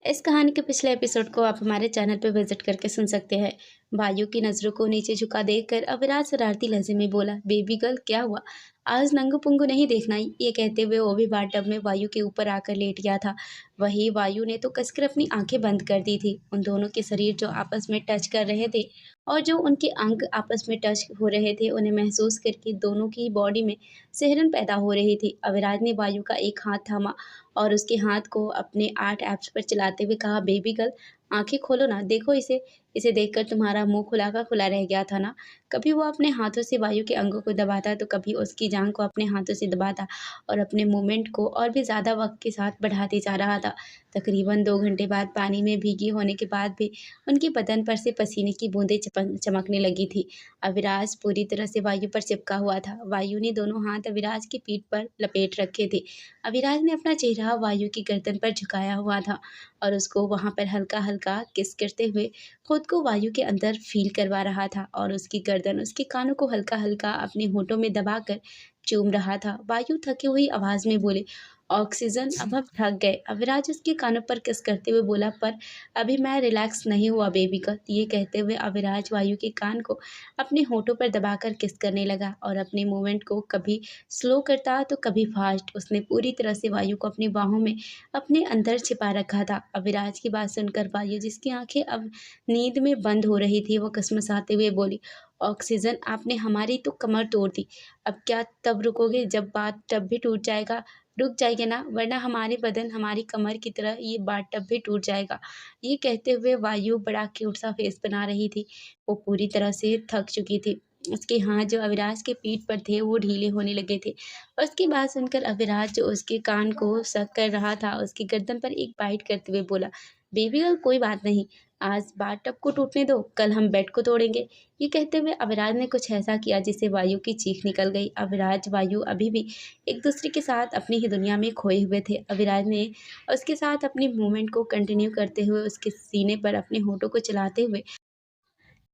इस कहानी के पिछले एपिसोड को आप हमारे चैनल पर विजिट करके सुन सकते हैं। वायु की नज़रों को नीचे झुका देखकर अविराज शरारती लहजे में बोला, बेबी गर्ल क्या हुआ? आज नंगू पुंगू नहीं देखना। ये कहते हुए वो भी बाथटब में वायु के ऊपर आकर लेट गया था। वही वायु ने तो कसकर अपनी आंखें बंद कर दी थी। उन दोनों के शरीर जो आपस में टच कर रहे थे और जो उनके अंग आपस में टच हो रहे थे, उन्हें महसूस करके दोनों की बॉडी में सिहरन पैदा हो रही थी। अविराज ने वायु का एक हाथ थामा और उसके हाथ को अपने 8 ऐप्स पर चलाते हुए कहा, बेबी गर्ल आँखें खोलो ना, देखो इसे। इसे देखकर तुम्हारा मुँह खुला का खुला रह गया था ना। कभी वो अपने हाथों से वायु के अंगों को दबाता तो कभी उसकी जांघ को अपने हाथों से दबाता और अपने मूवमेंट को और भी ज़्यादा वक़्त के साथ बढ़ाते जा रहा था। तकरीबन 2 घंटे बाद पानी में भीगी होने के बाद भी उनके बदन पर से पसीने की बूँदें चमकने लगी थी। अविराज पूरी तरह से वायु पर चिपका हुआ था। वायु ने दोनों हाथ अविराज की पीठ पर लपेट रखे थे। अविराज ने अपना चेहरा वायु की गर्दन पर झुकाया हुआ था और उसको वहाँ पर हल्का-हल्का किस करते हुए खुद को वायु के अंदर फ़ील करवा रहा था और उसकी गर्दन उसके कानों को हल्का-हल्का अपने होठों में दबाकर चूम रहा था। वायु थकी हुई आवाज़ में बोले, ऑक्सीजन अब हम थक गए। अविराज उसके कानों पर किस करते हुए बोला, पर अभी मैं रिलैक्स नहीं हुआ बेबी गर्ल। ये कहते हुए अविराज वायु के कान को अपने होठों पर दबाकर किस करने लगा और अपने मूवमेंट को कभी स्लो करता तो कभी फास्ट। उसने पूरी तरह से वायु को अपनी बाहों में अपने अंदर छिपा रखा था। अविराज की बात सुनकर वायु, जिसकी आंखें अब नींद में बंद हो रही थी, वो कसमसाते हुए बोली, ऑक्सीजन आपने हमारी तो कमर तोड़ दी। अब क्या तब रुकोगे जब बात टब भी टूट जाएगा? रुक जाइए ना, वरना हमारे बदन हमारी कमर की तरह ये बाथ टब भी टूट जाएगा। ये कहते हुए वायु बड़ा क्यूट सा फेस बना रही थी। वो पूरी तरह से थक चुकी थी। उसके हाथ जो अविराज के पीठ पर थे वो ढीले होने लगे थे। उसकी बात सुनकर अविराज जो उसके कान को सक कर रहा था, उसकी गर्दन पर एक बाइट करते हुए बोला, बेबी गर्ल कोई बात नहीं, आज बाथटब को टूटने दो, कल हम बेड को तोड़ेंगे। ये कहते हुए अविराज ने कुछ ऐसा किया जिससे वायु की चीख निकल गई। अविराज वायु अभी भी एक दूसरे के साथ अपनी ही दुनिया में खोए हुए थे। अविराज ने उसके साथ अपनी मूवमेंट को कंटिन्यू करते हुए उसके सीने पर अपने होठों को चलाते हुए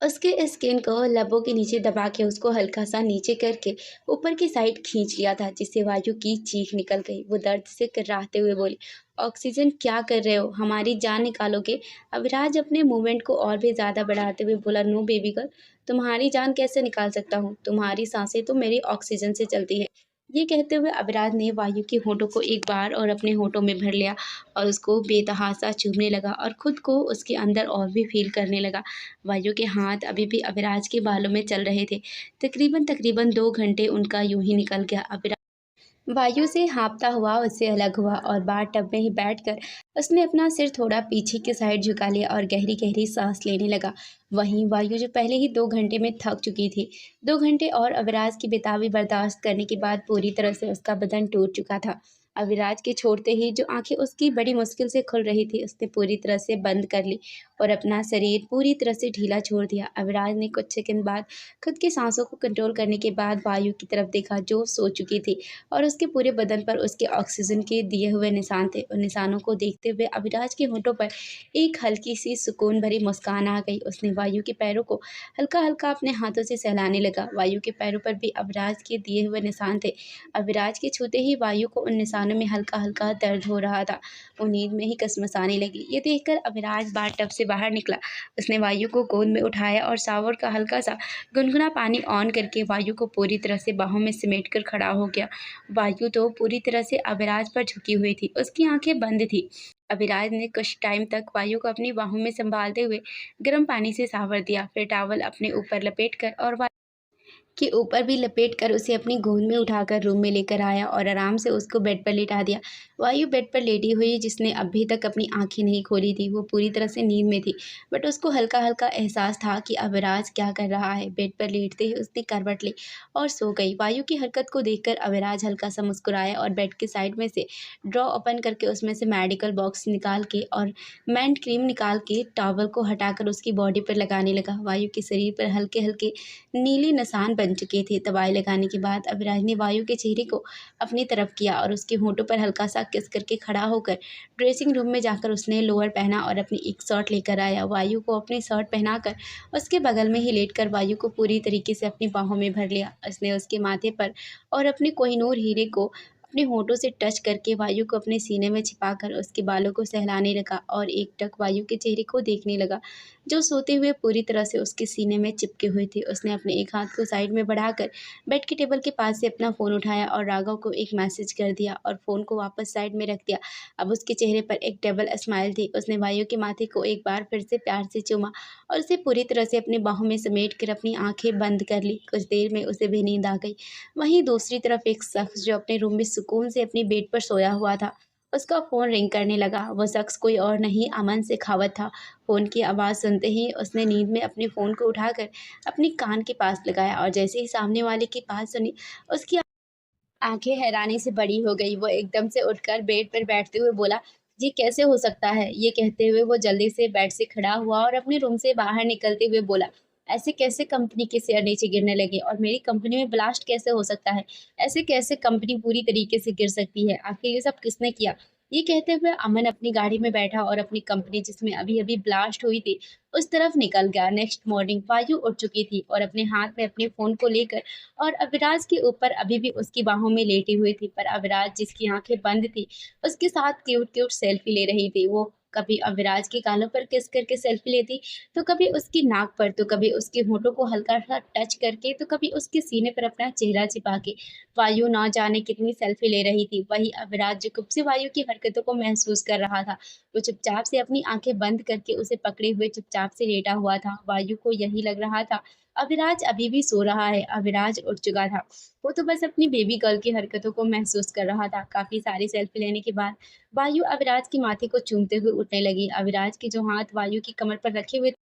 उसके स्किन को लबों के नीचे दबा के उसको हल्का-सा नीचे करके ऊपर की साइड खींच लिया था, जिससे वायु की चीख निकल गई। वो दर्द से कराहते हुए बोली, ऑक्सीजन क्या कर रहे हो? हमारी जान निकालोगे? अविराज अपने मूवमेंट को और भी ज़्यादा बढ़ाते हुए बोला, नो बेबी गर्ल, तुम्हारी जान कैसे निकाल सकता हूँ? तुम्हारी सांसें तो मेरी ऑक्सीजन से चलती है। ये कहते हुए अविराज ने वायु के होठों को एक बार और अपने होठों में भर लिया और उसको बेतहासा चूमने लगा और खुद को उसके अंदर और भी फ़ील करने लगा। वायु के हाथ अभी भी अविराज के बालों में चल रहे थे। तकरीबन 2 घंटे उनका यूं ही निकल गया। वायु से हाँफता हुआ उससे अलग हुआ और बाथ टब में ही बैठकर उसने अपना सिर थोड़ा पीछे की साइड झुका लिया और गहरी-गहरी सांस लेने लगा। वहीं वायु जो पहले ही 2 घंटे में थक चुकी थी, 2 घंटे और अविराज की बेताबी बर्दाश्त करने के बाद पूरी तरह से उसका बदन टूट चुका था। अविराज के छोड़ते ही जो आँखें उसकी बड़ी मुश्किल से खुल रही थी, उसने पूरी तरह से बंद कर ली और अपना शरीर पूरी तरह से ढीला छोड़ दिया। अविराज ने कुछ सेकंड बाद खुद की सांसों को कंट्रोल करने के बाद वायु की तरफ देखा, जो सो चुकी थी और उसके पूरे बदन पर उसके ऑक्सीजन के दिए हुए निशान थे। उन निशानों को देखते हुए अविराज के होठों पर एक हल्की-सी सुकून भरी मुस्कान आ गई। उसने वायु के पैरों को हल्का-हल्का अपने हाथों से सहलाने लगा। वायु के पैरों पर भी अविराज के दिए हुए निशान थे। अविराज के छूते ही वायु को उन निशानों में हल्का-हल्का दर्द हो रहा था। वो नींद में ही कसमसाने लगी। ये देखकर अविराज बाथटब से बाहर निकला। उसने वायु को गोद में उठाया और शावर का हल्का-सा गुनगुना पानी ऑन करके वायु को पूरी तरह से बाहों में समेट कर खड़ा हो गया। वायु तो पूरी तरह से अविराज पर झुकी हुई थी, उसकी आंखें बंद थी। अविराज ने कुछ टाइम तक वायु को अपनी बाहों में संभालते हुए गर्म पानी से सावर दिया, फिर टॉवल अपने ऊपर लपेटकर और के ऊपर भी लपेटकर उसे अपनी गोद में उठाकर रूम में लेकर आया और आराम से उसको बेड पर लेटा दिया। वायु बेड पर लेटी हुई, जिसने अभी तक अपनी आंखें नहीं खोली थी, वो पूरी तरह से नींद में थी, बट उसको हल्का-हल्का एहसास था कि अविराज क्या कर रहा है। बेड पर लेटते ही उसने करवट ली और सो गई। वायु की हरकत को देखकर अविराज हल्का-सा मुस्कुराया और बेड के साइड में से ड्रॉ ओपन करके उसमें से मेडिकल बॉक्स निकाल के और मेंट क्रीम निकाल के टॉवल को हटाकर उसकी बॉडी पर लगाने लगा। वायु के शरीर पर हल्के-हल्के नीले निशान बन चुके थे। दवाई लगाने के बाद अविराज ने वायु के चेहरे को अपनी तरफ किया और उसके होठों पर हल्का सा किस करके खड़ा होकर ड्रेसिंग रूम में जाकर उसने लोअर पहना और अपनी एक शर्ट लेकर आया। वायु को अपनी शर्ट पहनाकर उसके बगल में ही लेटकर वायु को पूरी तरीके से अपनी बाहों में भर लिया। उसने उसके माथे पर और अपने कोहिनूर हीरे को अपने होठों से टच करके वायु को अपने सीने में छिपाकर उसके बालों को सहलाने लगा और एकटक वायु के चेहरे को देखने लगा, जो सोते हुए पूरी तरह से उसके सीने में चिपके हुए थे। उसने अपने एक हाथ को साइड में बढ़ाकर बेड के टेबल के पास से अपना फ़ोन उठाया और राघव को एक मैसेज कर दिया और फ़ोन को वापस साइड में रख दिया। अब उसके चेहरे पर एक डबल स्माइल थी। उसने वायु के माथे को एक बार फिर से प्यार से चूमा और उसे पूरी तरह से अपनी बाहों में समेट कर अपनी आंखें बंद कर ली। कुछ देर में उसे भी नींद आ गई। वहीं दूसरी तरफ एक शख्स जो अपने रूम में सुकून से अपनी बेड पर सोया हुआ था, उसका फ़ोन रिंग करने लगा। वह शख्स कोई और नहीं, अमन शेखावत था। फ़ोन की आवाज़ सुनते ही उसने नींद में अपने फ़ोन को उठाकर अपने कान के पास लगाया और जैसे ही सामने वाले की बात सुनी, उसकी आंखें हैरानी से बड़ी हो गई। वो एकदम से उठकर बेड पर बैठते हुए बोला, "ये कैसे हो सकता है?" ये कहते हुए वो जल्दी से बेड से खड़ा हुआ और अपने रूम से बाहर निकलते हुए बोला, "ऐसे कैसे कंपनी के शेयर नीचे गिरने लगे और मेरी कंपनी में ब्लास्ट कैसे हो सकता है? ऐसे कैसे कंपनी पूरी तरीके से गिर सकती है? आखिर ये सब किसने किया?" ये कहते हुए अमन अपनी गाड़ी में बैठा और अपनी कंपनी जिसमें अभी-अभी ब्लास्ट हुई थी, उस तरफ निकल गया। नेक्स्ट मॉर्निंग वायु उठ चुकी थी और अपने हाथ में अपने फ़ोन को लेकर और अविराज के ऊपर अभी भी उसकी बाहों में लेटी हुई थी, पर अविराज जिसकी आंखें बंद थी, उसके साथ क्यूट क्यूट सेल्फी ले रही थी। वो कभी अविराज के गालों पर किस करके सेल्फी लेती, तो कभी उसकी नाक पर, तो कभी उसके होठों को हल्का सा टच करके, तो कभी उसके सीने पर अपना चेहरा छिपा के। वायु ना जाने कितनी सेल्फी ले रही थी। वही अविराज जो कब से वायु की हरकतों को महसूस कर रहा था, वो चुपचाप से अपनी आंखें बंद करके उसे पकड़े हुए चुपचाप से लेटा हुआ था। वायु को यही लग रहा था अविराज अभी भी सो रहा है, अविराज उठ चुका था। वो तो बस अपनी बेबी गर्ल की हरकतों को महसूस कर रहा था। काफ़ी सारी सेल्फी लेने के बाद वायु अविराज के माथे को चूमते हुए उठने लगी। अविराज के जो हाथ वायु की कमर पर रखे हुए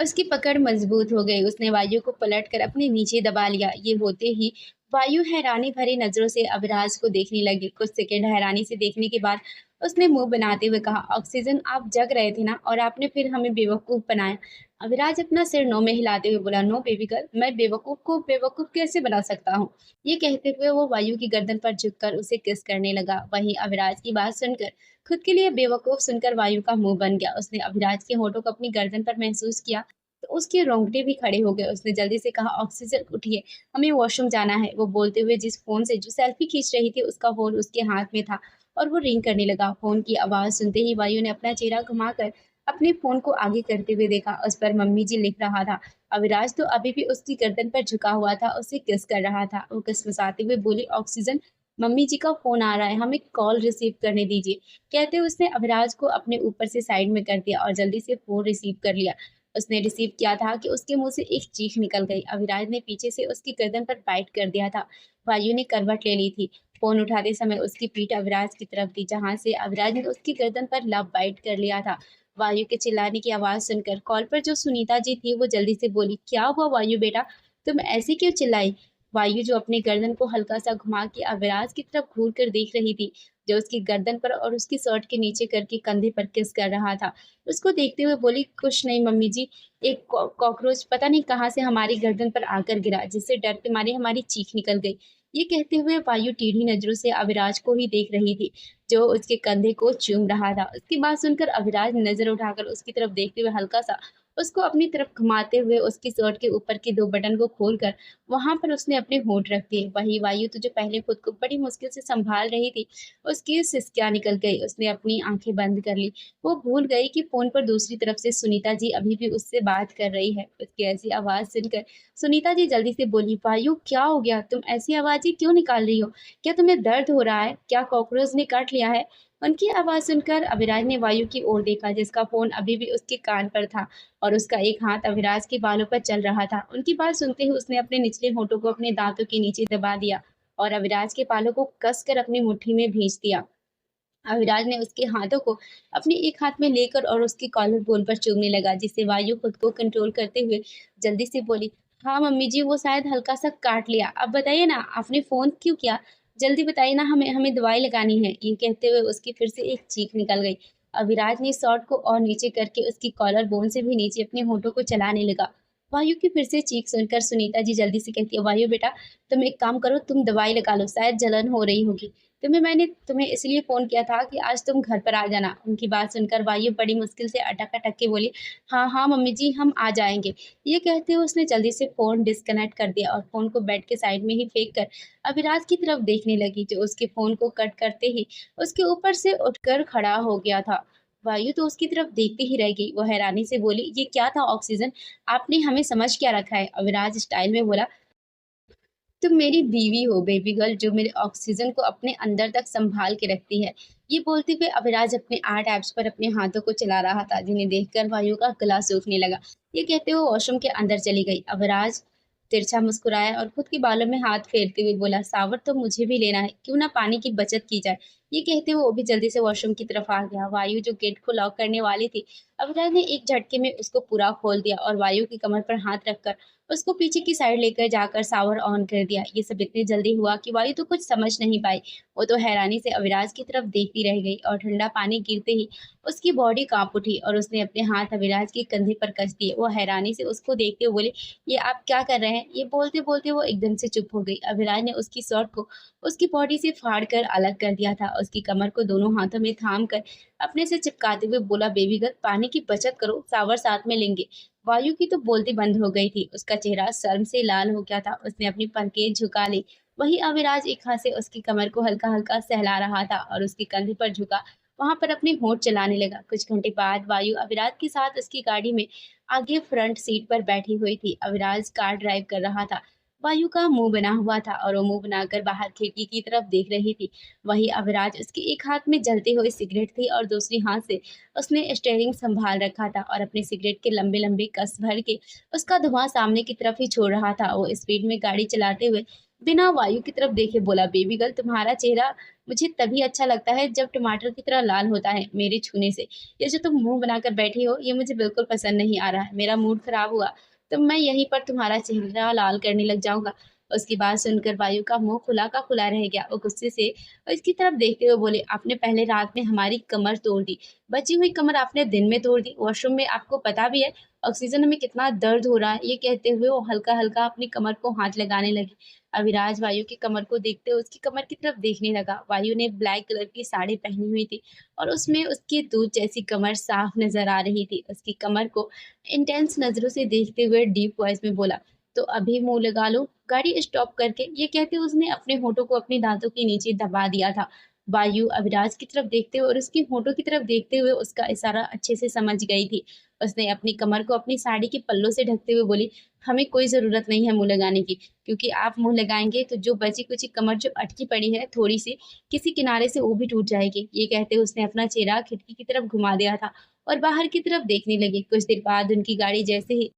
उसकी पकड़ मजबूत हो गई। उसने वायु को पलटकर अपने नीचे दबा लिया। ये होते ही वायु हैरानी भरी नज़रों से अविराज को देखने लगी। कुछ सेकंड हैरानी से देखने के बाद उसने मुंह बनाते हुए कहा, "ऑक्सीजन, आप जग रहे थे ना और आपने फिर हमें बेवकूफ़ बनाया।" अविराज अपना सिर नो में हिलाते हुए बोला, "नो बेबी गर्ल, मैं बेवकूफ़ को बेवकूफ़ कैसे बना सकता हूँ?" ये कहते हुए वो वायु की गर्दन पर झुककर उसे किस करने लगा। वहीं अविराज की बात सुनकर, खुद के लिए बेवकूफ़ सुनकर वायु का मुंह बन गया। उसने अविराज के होठों को अपनी गर्दन पर महसूस किया तो उसके रोंगटे भी खड़े हो गए। उसने जल्दी से कहा, "ऑक्सीजन उठिए, हमें वॉशरूम जाना है।" वो बोलते हुए जिस फ़ोन से जो सेल्फी खींच रही थी उसका फ़ोन उसके हाथ में था और वो रिंग करने लगा। फ़ोन की आवाज़ सुनते ही वायु ने अपना चेहरा घुमाकर अपने फ़ोन को आगे करते हुए देखा। उस पर मम्मी जी लिख रहा था। अविराज तो अभी भी उसकी गर्दन पर झुका हुआ था, उसे किस कर रहा था। वो किसमिसाते हुए बोली, "ऑक्सीजन, मम्मी जी का फ़ोन आ रहा है, हमें कॉल रिसीव करने दीजिए।" कहते हुए उसने अविराज को अपने ऊपर से साइड में कर दिया और जल्दी से फ़ोन रिसीव कर लिया। उसने रिसीव किया था कि उसके मुँह से एक चीख निकल गई। अविराज ने पीछे से उसकी गर्दन पर बाइट कर दिया था। वायु ने करवट ले ली थी। फ़ोन उठाते समय उसकी पीठ अविराज की तरफ थी, जहाँ से अविराज ने उसकी गर्दन पर लव बाइट कर लिया था। वायु के चिल्लाने की आवाज़ सुनकर कॉल पर जो सुनीता जी थी, वो जल्दी से बोली, "क्या हुआ वायु बेटा? तुम ऐसे क्यों चिल्लाई?" वायु जो अपनी गर्दन को हल्का-सा घुमा के अविराज की तरफ घूर कर देख रही थी, जो उसकी गर्दन पर और उसकी शर्ट के नीचे करके कंधे पर किस कर रहा था। उसको देखते हुए बोली, "कुछ नहीं मम्मी जी, एक कॉकरोच पता नहीं कहाँ से हमारी गर्दन पर आकर गिरा, जिससे डर के मारे हमारी चीख निकल गई।" ये कहते हुए वायु टेढ़ी नज़रों से अविराज को ही देख रही थी, जो उसके कंधे को चूम रहा था। उसकी बात सुनकर अविराज नज़र उठाकर उसकी तरफ देखते हुए हल्का-सा उसको अपनी तरफ घुमाते हुए उसकी शर्ट के ऊपर के 2 बटन को खोलकर वहाँ पर उसने अपने होंठ रख दिए। वहीं वायु तो जो पहले खुद को बड़ी मुश्किल से सँभाल रही थी, उसकी सिसकियाँ निकल गई। उसने अपनी आँखें बंद कर ली। वो भूल गई कि फ़ोन पर दूसरी तरफ से सुनीता जी अभी भी उससे बात कर रही है। उसकी ऐसी आवाज़ सुनकर सुनीता जी जल्दी से बोली, "वायु, क्या हो गया? तुम ऐसी आवाज़ें क्यों निकाल रही हो? क्या तुम्हें दर्द हो रहा है? क्या कॉकरोच ने काट लिया है?" उनकी आवाज़ सुनकर अविराज ने वायु की ओर देखा, जिसका फ़ोन अभी भी उसके कान पर था और उसका एक हाथ अविराज के बालों पर चल रहा था। उनकी बात सुनते ही उसने अपने निचले होठों को अपने दाँतों के नीचे दबा दिया और अविराज के बालों को कसकर अपनी मुट्ठी में भींच दिया। अविराज ने उसके हाथों को अपने एक हाथ में लेकर और उसकी कॉलर बोन पर चूमने लगा, जिससे वायु खुद को कंट्रोल करते हुए जल्दी से बोली, "हाँ मम्मी जी, वो शायद हल्का सा काट लिया। अब बताइए ना, आपने फ़ोन क्यों किया? जल्दी बताइए ना, हमें हमें दवाई लगानी है।" ये कहते हुए उसकी फिर से एक चीख निकल गई। अविराज ने शॉर्ट को और नीचे करके उसकी कॉलर बोन से भी नीचे अपने होठों को चलाने लगा। वायु की फिर से चीख सुनकर सुनीता जी जल्दी से कहती है, "वायु बेटा, तुम एक काम करो, तुम दवाई लगा लो, शायद जलन हो रही होगी।" मैंने तुम्हें इसलिए फ़ोन किया था कि आज तुम घर पर आ जाना। उनकी बात सुनकर वायु बड़ी मुश्किल से अटक-अटक के बोली, हाँ, हाँ मम्मी जी, हम आ जाएँगे। ये कहते हुए उसने जल्दी से फ़ोन डिस्कनेक्ट कर दिया और फ़ोन को बेड के साइड में ही फेंक कर अविराज की तरफ देखने लगी, जो उसके फ़ोन को कट करते ही उसके ऊपर से उठकर खड़ा हो गया था। वायु तो उसकी तरफ देखती ही रह गई। वो हैरानी से बोली, ये क्या था ऑक्सीजन? आपने हमें समझ क्या रखा है? अविराज स्टाइल में बोला, तुम मेरी बीवी हो बेबी गर्ल, जो मेरे ऑक्सीजन को अपने अंदर तक संभाल के रखती है। ये बोलते हुए अविराज अपने आर्ट ऐप्स पर अपने हाथों को चला रहा था, जिन्हें देखकर वायु का गला सूखने लगा। ये कहते हुए वॉशरूम के अंदर चली गई। अविराज तिरछा मुस्कुराया और खुद के बालों में हाथ फेरते हुए बोला, सावर तो मुझे भी लेना है, क्यों ना पानी की बचत की जाए। ये कहते हुए वो भी जल्दी से वॉशरूम की तरफ आ गया। वायु जो गेट को लॉक करने वाली थी, अविराज ने एक झटके में उसको पूरा खोल दिया और वायु की कमर पर हाथ रखकर उसको पीछे की साइड लेकर जाकर शावर ऑन कर दिया। ये सब इतनी जल्दी हुआ कि वायु तो कुछ समझ नहीं पाई। वो तो हैरानी से अविराज की तरफ देखती रह गई और ठंडा पानी गिरते ही उसकी बॉडी कांप उठी और उसने अपने हाथ अविराज के कंधे पर कस दिए। वो हैरानी से उसको देखते हुए बोली, ये आप क्या कर रहे हैं? ये बोलते बोलते वो एकदम से चुप हो गई। अविराज ने उसकी शर्ट को उसकी बॉडी से फाड़ कर अलग कर दिया था। उसकी कमर को दोनों हाथों में थाम कर अपने से चिपकाते हुए बोला, बेबी गर्ल, पानी की बचत करो, शावर साथ में लेंगे। वायु की तो बोलती बंद हो गई थी। उसका चेहरा शर्म से लाल हो गया था। उसने अपनी पलकें झुका ली। वही अविराज एक हाथ से उसकी कमर को हल्का-हल्का सहला रहा था और उसके कंधे पर झुका वहां पर अपने होंठ चलाने लगा। कुछ घंटे बाद वायु अविराज के साथ उसकी गाड़ी में आगे फ्रंट सीट पर बैठी हुई थी। अविराज कार ड्राइव कर रहा था। वायु का मुंह बना हुआ था और वो मुंह बनाकर बाहर खिड़की की तरफ देख रही थी। वही अविराज, उसके एक हाथ में जलती हुई सिगरेट थी और दूसरी हाथ से उसने स्टीयरिंग संभाल रखा था और अपने सिगरेट के लंबे-लंबे कस भर के उसका धुआं सामने की तरफ ही छोड़ रहा था। वो स्पीड में गाड़ी चलाते हुए बिना वायु की तरफ देखे बोला, बेबी गर्ल, तुम्हारा चेहरा मुझे तभी अच्छा लगता है जब टमाटर की तरह लाल होता है मेरे छूने से। ये जो तुम मुंह बनाकर बैठी हो, ये मुझे बिल्कुल पसंद नहीं आ रहा है। मेरा मूड खराब हुआ तो मैं यहीं पर तुम्हारा चेहरा लाल करने लग जाऊंगा। उसकी बात सुनकर वायु का मुंह खुला का खुला रह गया। वो गुस्से से इसकी तरफ देखते हुए बोले, आपने पहले रात में हमारी कमर तोड़ दी, बची हुई कमर आपने दिन में तोड़ दी। वॉशरूम में आपको पता भी है ऑक्सीजन में कितना दर्द हो रहा है। ये कहते हुए वो हल्का हल्का अपनी कमर को हाथ लगाने लगी। अविराज वायु की कमर को देखते हुए उसकी कमर की तरफ देखने लगा। वायु ने ब्लैक कलर की साड़ी पहनी हुई थी और उसमें उसकी दूध जैसी कमर साफ नजर आ रही थी। उसकी कमर को इंटेंस नजरों से देखते हुए डीप वॉइस में बोला, तो अभी मुंह लगा लो गाड़ी स्टॉप करके। ये कहते उसने अपने होठों को अपने दांतों के नीचे दबा दिया था। वायु अविराज की तरफ देखते हुए और उसकी होठों की तरफ देखते हुए उसका इशारा अच्छे से समझ गई थी। उसने अपनी कमर को अपनी साड़ी के पल्लों से ढकते हुए बोली, हमें कोई ज़रूरत नहीं है मुँह लगाने की, क्योंकि आप मुँह लगाएँगे तो जो बची-कुची कमर जो अटकी पड़ी है थोड़ी-सी, किसी किनारे से वो भी टूट जाएगी। ये कहते उसने अपना चेहरा खिड़की की तरफ घुमा दिया था और बाहर की तरफ देखने लगी। कुछ देर बाद उनकी गाड़ी जैसे ही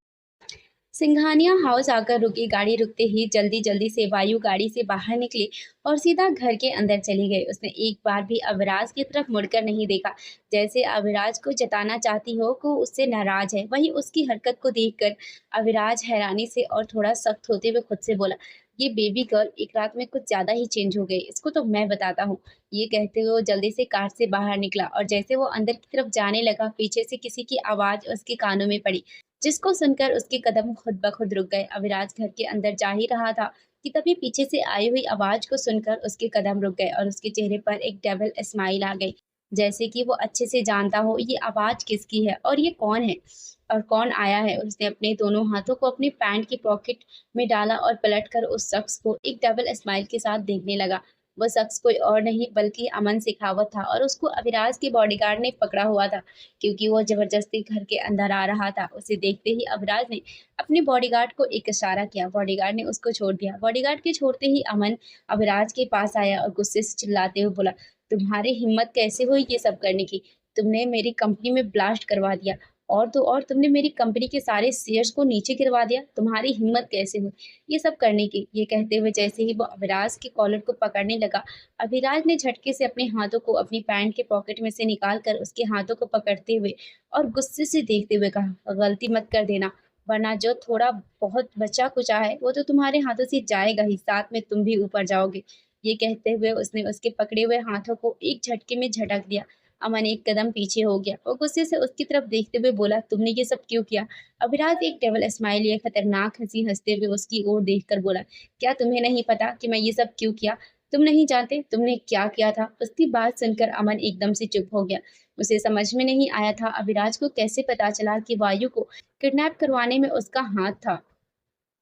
सिंघानिया हाउस आकर रुकी। गाड़ी रुकते ही जल्दी-जल्दी से वायु गाड़ी से बाहर निकली और सीधा घर के अंदर चली गई। उसने एक बार भी अविराज की तरफ मुड़कर नहीं देखा, जैसे अविराज को जताना चाहती हो कि उससे नाराज है। वहीं उसकी हरकत को देखकर अविराज हैरानी से और थोड़ा सख्त होते हुए खुद से बोला, ये बेबी गर्ल एक रात में कुछ ज्यादा ही चेंज हो गई, इसको तो मैं बताता हूँ। ये कहते हुए वो जल्दी से कार से बाहर निकला और जैसे वो अंदर की तरफ जाने लगा, पीछे से किसी की आवाज उसके कानों में पड़ी, जिसको सुनकर उसके कदम खुद ब खुद रुक गए। अविराज घर के अंदर जा ही रहा था कि तभी पीछे से आई हुई आवाज को सुनकर उसके कदम रुक गए और उसके चेहरे पर एक डबल स्माइल आ गई, जैसे कि वो अच्छे से जानता हो ये आवाज किसकी है और ये कौन है और कौन आया है। उसने अपने दोनों हाथों को अपनी पैंट की पॉकेट में डाला और पलटकर उस शख्स को एक डबल स्माइल के साथ देखने लगा। वो शख्स कोई और नहीं बल्कि अमन शेखावत था और उसको अविराज के बॉडीगार्ड ने पकड़ा हुआ था, क्योंकि वो जबरदस्ती घर के अंदर आ रहा था। उसे देखते ही अविराज ने अपने बॉडीगार्ड को एक इशारा किया। बॉडीगार्ड ने उसको छोड़ दिया। बॉडीगार्ड के छोड़ते ही अमन अविराज के पास आया और गुस्से से चिल्लाते हुए बोला, तुम्हारी हिम्मत कैसे हुई ये सब करने की? तुमने मेरी कंपनी में ब्लास्ट करवा दिया और तो और तुमने मेरी कंपनी के सारे शेयर्स को नीचे गिरवा दिया। तुम्हारी हिम्मत कैसे हुई ये सब करने की? ये कहते हुए जैसे ही वो अविराज के कॉलर को पकड़ने लगा, अविराज ने झटके से अपने हाथों को अपनी पैंट के पॉकेट में से निकालकर उसके हाथों को पकड़ते हुए और गुस्से से देखते हुए कहा, गलती मत कर देना, वरना जो थोड़ा बहुत बचा कुचा है वो तो तुम्हारे हाथों से जाएगा ही, साथ में तुम भी ऊपर जाओगे। ये कहते हुए उसने उसके पकड़े हुए हाथों को एक झटके में झटक दिया। अमन एक कदम पीछे हो गया और गुस्से से उसकी तरफ देखते हुए बोला, तुमने ये सब क्यों किया? अविराज एक डबल स्माइल लिए खतरनाक हंसी हंसते हुए उसकी ओर देखकर बोला, क्या तुम्हें नहीं पता कि मैं ये सब क्यों किया? तुम नहीं जानते तुमने क्या किया था। उसकी बात सुनकर अमन एकदम से चुप हो गया। उसे समझ में नहीं आया था अविराज को कैसे पता चला कि वायु को किडनैप करवाने में उसका हाथ था।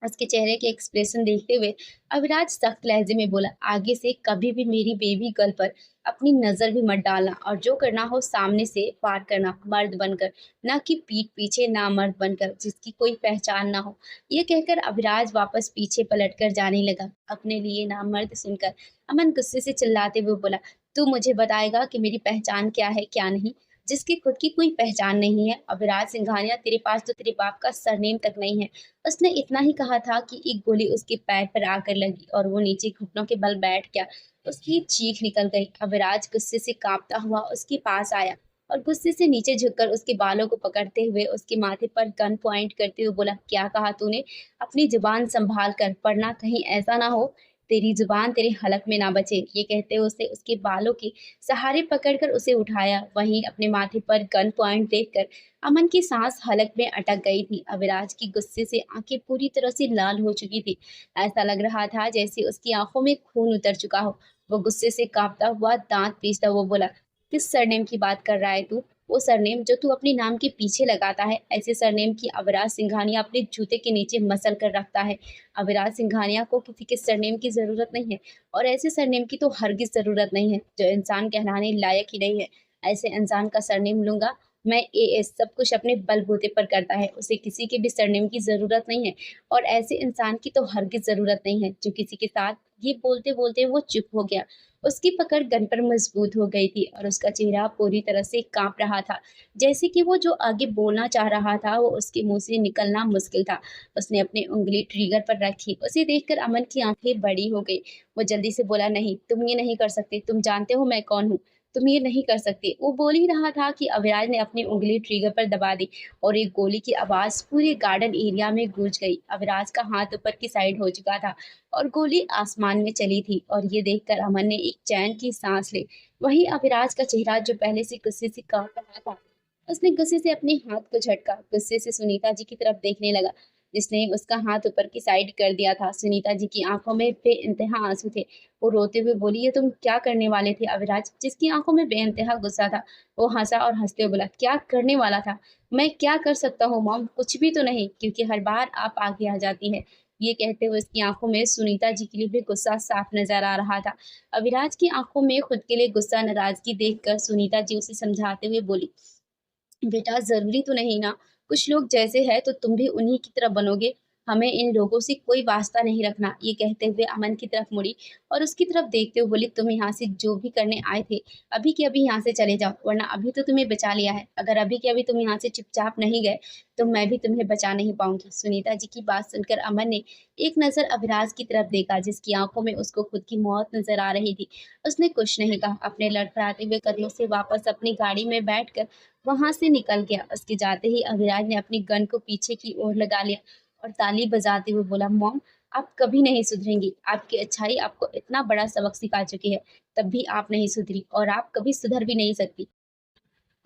उसके चेहरे के एक्सप्रेशन देखते हुए अविराज सख्त लहजे में बोला, आगे से कभी भी मेरी बेबी गर्ल पर अपनी नजर भी मत डालना, और जो करना हो सामने से पार करना, मर्द बनकर, ना कि पीठ पीछे ना मर्द बनकर जिसकी कोई पहचान ना हो। ये कहकर अविराज वापस पीछे पलटकर जाने लगा। अपने लिए नाम मर्द सुनकर अमन गुस्से से चिल्लाते हुए बोला, तू मुझे बताएगा कि मेरी पहचान क्या है क्या नहीं, जिसकी खुद की कोई पहचान नहीं है। अविराज सिंघानिया, तेरे पास तो तेरे बाप का सरनेम तक नहीं है। उसने इतना ही कहा था कि एक गोली उसके पैर पर आकर लगी और वो नीचे घुटनों के बल बैठ गया। उसकी चीख निकल गई। अविराज गुस्से से कांपता हुआ उसके पास आया और गुस्से से नीचे झुककर उसके बालों को पकड़ते हुए उसके माथे पर गन पॉइंट करते हुए बोला, क्या कहा तूने? अपनी जुबान संभाल कर, वरना कहीं ऐसा ना हो तेरी जुबान तेरे हलक में ना बचे। ये कहते हुए उसे उसके बालों के सहारे पकड़कर उसे उठाया। वहीं अपने माथे पर गन पॉइंट देखकर अमन की सांस हलक में अटक गई थी। अविराज की गुस्से से आंखें पूरी तरह से लाल हो चुकी थी। ऐसा लग रहा था जैसे उसकी आंखों में खून उतर चुका हो। वो गुस्से से कांपता हुआ दांत पीसता हुआ बोला, किस सरनेम की बात कर रहा है तू? वो सरनेम जो तू अपने नाम के पीछे लगाता है। ऐसे सरनेम की अविराज सिंघानिया अपने जूते के नीचे मसल कर रखता है। अविराज सिंघानिया को किसी के सरनेम की जरूरत नहीं है, और ऐसे सरनेम की तो हरगिज जरूरत नहीं है जो इंसान कहलाने लायक ही नहीं है। ऐसे इंसान का सरनेम लूंगा मैं। एएस सब कुछ अपने बलबूते पर करता है, उसे किसी के भी सरनेम की जरूरत नहीं है, और ऐसे इंसान की तो हरगिज जरूरत नहीं है जो किसी के साथ। ये बोलते बोलते वो चुप हो गया। उसकी पकड़ गन पर मजबूत हो गई थी और उसका चेहरा पूरी तरह से कांप रहा था, जैसे कि वो जो आगे बोलना चाह रहा था वो उसके मुंह से निकलना मुश्किल था। उसने अपनी उंगली ट्रिगर पर रखी। उसे देखकर अमन की आंखें बड़ी हो गई। वो जल्दी से बोला, नहीं, तुम ये नहीं कर सकते। तुम जानते हो मैं कौन हूँ। तुम ये नहीं कर सकते। वो बोल ही रहा था कि अविराज ने अपनी उंगली ट्रिगर पर दबा दी और एक गोली की आवाज पूरे गार्डन एरिया में गूंज गई। अविराज का हाथ ऊपर की साइड हो चुका था और गोली आसमान में चली थी, और ये देखकर अमन ने एक चैन की सांस ली। वहीं अविराज का चेहरा जो पहले से गुस्से से कांप रहा था, उसने गुस्से से अपने हाथ को झटका। गुस्से से सुनीता जी की तरफ देखने लगा, जिसने उसका हाथ ऊपर की साइड कर दिया था। सुनीता जी की आंखों में बेइंतहा आंसू थे। वो रोते हुए बोली, ये तुम क्या करने वाले थे? अविराज, जिसकी आंखों में बेइंतहा गुस्सा था, वो हंसा और हंसते हुए बोला, क्या करने वाला था? मैं क्या कर सकता हूँ मॉम? कुछ भी तो नहीं, क्योंकि हर बार आप आगे आ जाती हैं। ये कहते हुए उसकी आंखों में सुनीता जी के लिए भी गुस्सा साफ नजर आ रहा था। अविराज की आंखों में खुद के लिए गुस्सा नाराजगी देखकर सुनीता जी उसे समझाते हुए बोली, बेटा, जरूरी तो नहीं ना, कुछ लोग जैसे हैं तो तुम भी उन्हीं की तरह बनोगे। हमें इन लोगों से कोई वास्ता नहीं रखना। ये कहते हुए अमन की तरफ मुड़ी और उसकी तरफ देखते हुए बोली, तुम यहाँ से जो भी करने आए थे अभी के अभी यहाँ से चले जाओ, वरना अभी तो तुम्हें बचा लिया है। अगर अभी के अभी तुम यहाँ से चुपचाप नहीं गए तो मैं भी तुम्हें बचा नहीं पाऊंगी। सुनीता जी की बात सुनकर अमन ने एक नजर अभिराज की तरफ देखा, जिसकी आंखों में उसको खुद की मौत नजर आ रही थी। उसने कुछ नहीं कहा। अपने लड़खड़ाते हुए कदमों से वापस अपनी गाड़ी में बैठकर वहां से निकल गया। उसके जाते ही अविराज ने अपनी गन को पीछे की ओर लगा लिया और ताली बजाते हुए बोला, मॉम, आप कभी नहीं सुधरेंगी। आपकी अच्छाई आपको इतना बड़ा सबक सिखा चुकी है, तब भी आप नहीं सुधरी, और आप कभी सुधर भी नहीं सकती।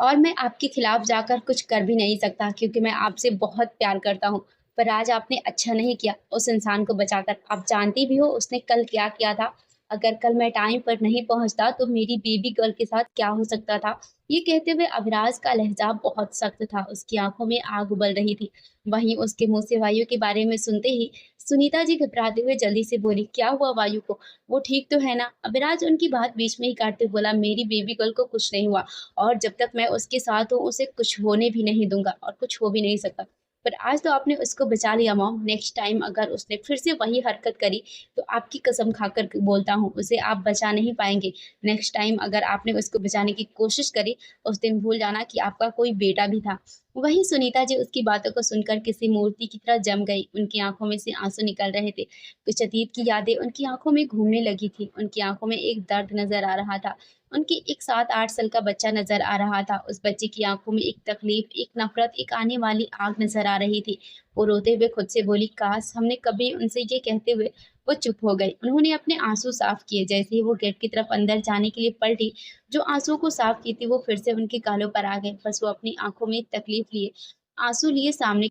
और मैं आपके खिलाफ जाकर कुछ कर भी नहीं सकता, क्योंकि मैं आपसे बहुत प्यार करता हूँ। पर आज आपने अच्छा नहीं किया उस इंसान को बचाकर। आप जानती भी हो उसने कल क्या किया था। अगर कल मैं टाइम पर नहीं पहुंचता तो मेरी बेबी गर्ल के साथ क्या हो सकता था। ये कहते हुए अविराज का लहजा बहुत सख्त था। उसकी आंखों में आग उबल रही थी। वहीं उसके मुंह से वायु के बारे में सुनते ही सुनीता जी घबराते हुए जल्दी से बोली, क्या हुआ वायु को? वो ठीक तो है ना? अविराज उनकी बात बीच में ही काटते बोला, मेरी बेबी गर्ल को कुछ नहीं हुआ, और जब तक मैं उसके साथ हूँ उसे कुछ होने भी नहीं दूंगा, और कुछ हो भी नहीं सकता। पर आज तो आपने उसको बचा लिया मॉम। नेक्स्ट टाइम अगर उसने फिर से वही हरकत करी तो आपकी कसम खाकर बोलता हूँ, उसे आप बचा नहीं पाएंगे। नेक्स्ट टाइम अगर आपने उसको बचाने की कोशिश करी, उस दिन भूल जाना कि आपका कोई बेटा भी था। वहीं सुनीता जी उसकी बातों को सुनकर किसी मूर्ति की तरह जम गई। उनकी आंखों में से आंसू निकल रहे थे। कुछ अतीत की यादें उनकी आंखों में घूमने लगी थी। उनकी आंखों में एक दर्द नजर आ रहा था। उनके एक 7-8 साल का बच्चा नजर आ रहा था। उस बच्चे की आंखों में एक तकलीफ, एक नफरत, एक आने वाली आग नजर आ रही थी। वो रोते हुए खुद से बोली, काश हमने कभी उनसे ये कहते हुए। वो चुप हो गई। उन्होंने अपने आंसू साफ किए। जैसे ही वो गेट की तरफ अंदर जाने के लिए पलटी, जो आंसुओं को साफ की थी वो फिर से उनके गालों पर आ गए। बस वो अपनी आंखों में तकलीफ लिए, आंसू लिए सामने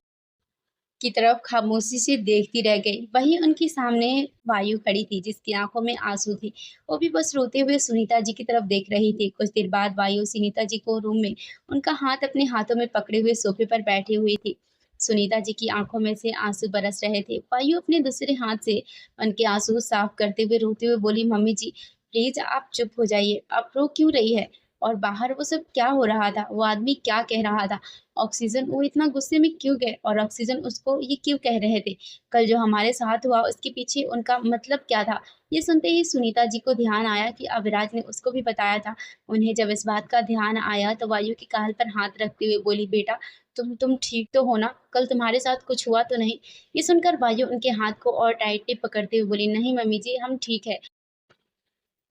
की तरफ खामोशी से देखती रह गई। वहीं उनके सामने वायु खड़ी थी जिसकी आंखों में आंसू थे। वो भी बस रोते हुए सुनीता जी की तरफ देख रही थी। कुछ देर बाद वायु सुनीता जी को रूम में उनका हाथ अपने हाथों में पकड़े हुए सोफे पर बैठी हुई थी। सुनीता जी की आंखों में से आंसू बरस रहे थे। वायु अपने दूसरे हाथ से उनके आंसू साफ करते हुए रोते हुए बोली, मम्मी जी प्लीज आप चुप हो जाइए, आप रो क्यों रही है? और बाहर वो सब क्या हो रहा था? वो आदमी क्या कह रहा था? ऑक्सीजन वो इतना गुस्से में क्यों गए? और ऑक्सीजन उसको ये क्यों कह रहे थे? कल जो हमारे साथ हुआ उसके पीछे उनका मतलब क्या था? ये सुनते ही सुनीता जी को ध्यान आया कि अविराज ने उसको भी बताया था। उन्हें जब इस बात का ध्यान आया तो वायु की गाल पर हाथ रखते हुए बोली, बेटा तुम ठीक तो हो ना? कल तुम्हारे साथ कुछ हुआ तो नहीं? ये सुनकर वायु उनके हाथ को और टाइटली पकड़ते हुए बोली, नहीं मम्मी जी हम ठीक है।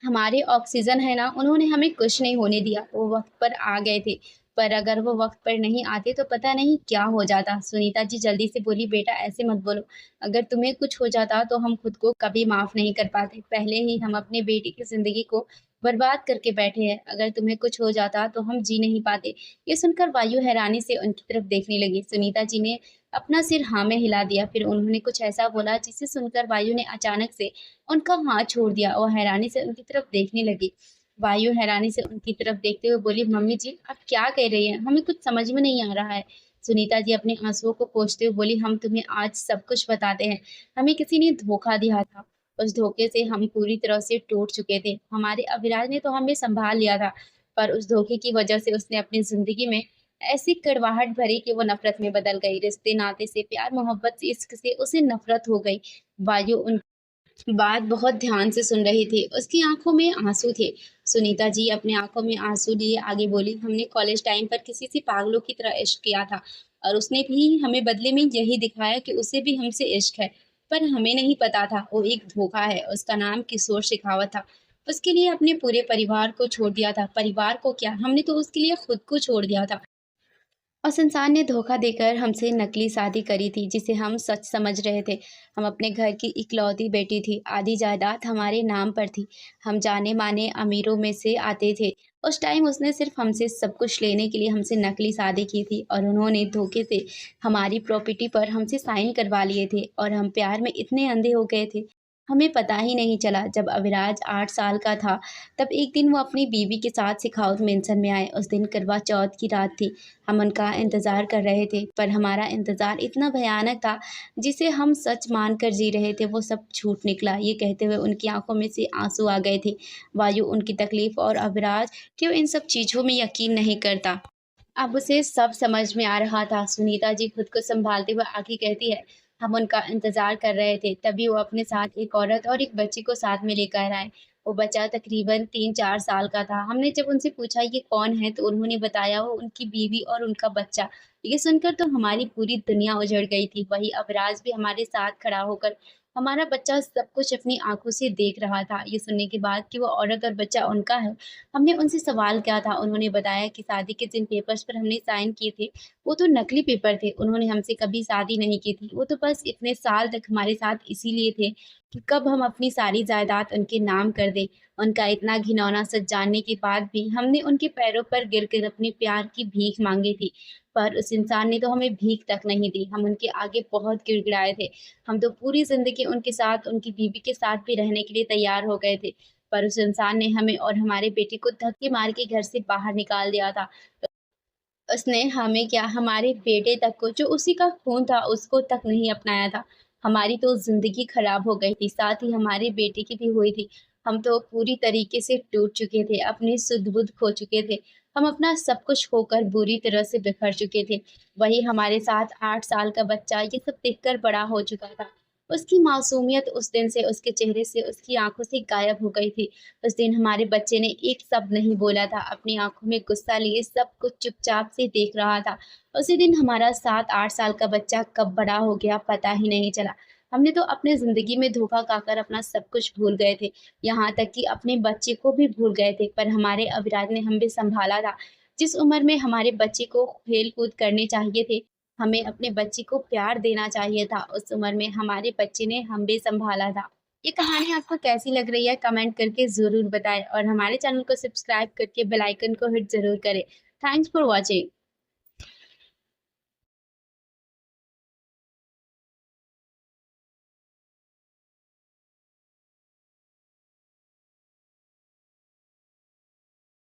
हमारे ऑक्सीजन है ना, उन्होंने हमें कुछ नहीं होने दिया। वो वक्त पर आ गए थे, पर अगर वो वक्त पर नहीं आते तो पता नहीं क्या हो जाता। सुनीता जी जल्दी से बोली, बेटा ऐसे मत बोलो। अगर तुम्हें कुछ हो जाता तो हम खुद को कभी माफ नहीं कर पाते। पहले ही हम अपने बेटे की जिंदगी को बर्बाद करके बैठे हैं। अगर तुम्हें कुछ हो जाता तो हम जी नहीं पाते। ये सुनकर वायु हैरानी से उनकी तरफ देखने लगी। सुनीता जी ने अपना सिर हाँ में हिला दिया। फिर उन्होंने कुछ ऐसा बोला जिसे सुनकर वायु ने अचानक से उनका हाथ छोड़ दिया और हैरानी से उनकी तरफ देखने लगी। वायु हैरानी से उनकी तरफ देखते हुए बोली, मम्मी जी आप क्या कह रही हैं? हमें कुछ समझ में नहीं आ रहा है। सुनीता जी अपने आंसुओं को पोंछते हुए बोली, हम तुम्हें आज सब कुछ बताते हैं। हमें किसी ने धोखा दिया था। उस धोखे से हम पूरी तरह से टूट चुके थे। हमारे अविराज ने तो हमें संभाल लिया था, पर उस धोखे की वजह से उसने अपनी जिंदगी में ऐसी कड़वाहट भरी कि वो नफरत में बदल गई। रिश्ते नाते से, प्यार मोहब्बत से, इश्क से उसे नफरत हो गई। वायु उन बात बहुत ध्यान से सुन रही थी। उसकी आंखों में आंसू थे। सुनीता जी अपने आंखों में आंसू लिए आगे बोली, हमने कॉलेज टाइम पर किसी से पागलों की तरह इश्क किया था और उसने भी हमें बदले में यही दिखाया कि उसे भी हमसे इश्क है। पर हमें नहीं पता था वो एक धोखा है। उसका नाम किशोर शेखावत था। उसके लिए अपने पूरे परिवार को छोड़ दिया था। परिवार को क्या, हमने तो उसके लिए खुद को छोड़ दिया था। और संसार ने धोखा देकर हमसे नकली शादी करी थी जिसे हम सच समझ रहे थे। हम अपने घर की इकलौती बेटी थी। आधी जायदाद हमारे नाम पर थी। हम जाने माने अमीरों में से आते थे। उस टाइम उसने सिर्फ हमसे सब कुछ लेने के लिए हमसे नकली शादी की थी और उन्होंने धोखे से हमारी प्रॉपर्टी पर हमसे साइन करवा लिए थे और हम प्यार में इतने अंधे हो गए थे। हमें पता ही नहीं चला। जब अविराज 8 साल का था तब एक दिन वो अपनी बीवी के साथ सिखाउत मेंशन में आए। उस दिन करवा चौथ की रात थी। हम उनका इंतज़ार कर रहे थे, पर हमारा इंतज़ार इतना भयानक था, जिसे हम सच मानकर जी रहे थे, वो सब झूठ निकला। ये कहते हुए उनकी आँखों में से आँसू आ गए थे। वायु उनकी तकलीफ़ और अविराज क्यों इन सब चीज़ों में यकीन नहीं करता। अब उसे सब समझ में आ रहा था। सुनीता जी खुद को सँभालते हुए आगे कहती है, हम उनका इंतज़ार कर रहे थे, तभी वो अपने साथ एक औरत और एक बच्चे को साथ में लेकर आए। वो बच्चा तकरीबन 3-4 साल का था। हमने जब उनसे पूछा ये कौन है, तो उन्होंने बताया वो उनकी बीवी और उनका बच्चा। ये सुनकर तो हमारी पूरी दुनिया उजड़ गई थी। वही अवराज भी हमारे साथ खड़ा होकर हमारा बच्चा सब कुछ अपनी आँखों से देख रहा था। ये सुनने के बाद कि वो औरत और बच्चा उनका है, हमने उनसे सवाल किया था। उन्होंने बताया कि शादी के जिन पेपर्स पर हमने साइन किए थे, वो तो नकली पेपर थे। उन्होंने हमसे कभी शादी नहीं की थी। वो तो बस इतने साल तक हमारे साथ इसीलिए थे कि कब हम अपनी सारी जायदाद उनके नाम कर दें। उनका इतना घिनौना सच जानने के बाद भी हमने उनके पैरों पर गिरकर अपने प्यार की भीख माँगी थी। पर उस इंसान ने तो हमें भीख तक नहीं दी। हम उनके आगे बहुत गिड़गिड़ाए थे। हम तो पूरी ज़िंदगी उनके साथ, उनकी बीवी के साथ भी रहने के लिए तैयार हो गए थे। पर उस इंसान ने हमें और हमारे बेटे को धक्के मार के घर से बाहर निकाल दिया था। उसने हमें क्या, हमारे बेटे तक को, जो उसी का खून था, उसको तक नहीं अपनाया था। हमारी तो ज़िंदगी खराब हो गई थी, साथ ही हमारे बेटे की भी हुई थी। हम तो पूरी तरीके से टूट चुके थे, अपनी सुध-बुध खो चुके थे। हम अपना सब कुछ खोकर बुरी तरह से बिखर चुके थे। वही हमारे साथ 8 साल का बच्चा ये सब देखकर बड़ा हो चुका था। उसकी मासूमियत उस दिन से उसके चेहरे से, उसकी आँखों से गायब हो गई थी। उस दिन हमारे बच्चे ने एक शब्द नहीं बोला था। अपनी आँखों में गुस्सा लिए सब कुछ चुपचाप से देख रहा था। उसी दिन हमारा 7-8 साल का बच्चा कब बड़ा हो गया पता ही नहीं चला। हमने तो अपनी ज़िंदगी में धोखा खाकर अपना सब कुछ भूल गए थे। यहाँ तक कि अपने बच्चे को भी भूल गए थे। पर हमारे अविराज ने हमें सँभाला था। जिस उम्र में हमारे बच्चे को खेल-कूद करने चाहिए थे, हमें अपने बच्चे को प्यार देना चाहिए था, उस उम्र में हमारे बच्चे ने हमें सँभाला था। ये कहानी आपको कैसी लग रही है कमेंट करके ज़रूर बताएं और हमारे चैनल को सब्सक्राइब करके बेल आइकन को हिट ज़रूर करें। Thanks for watching.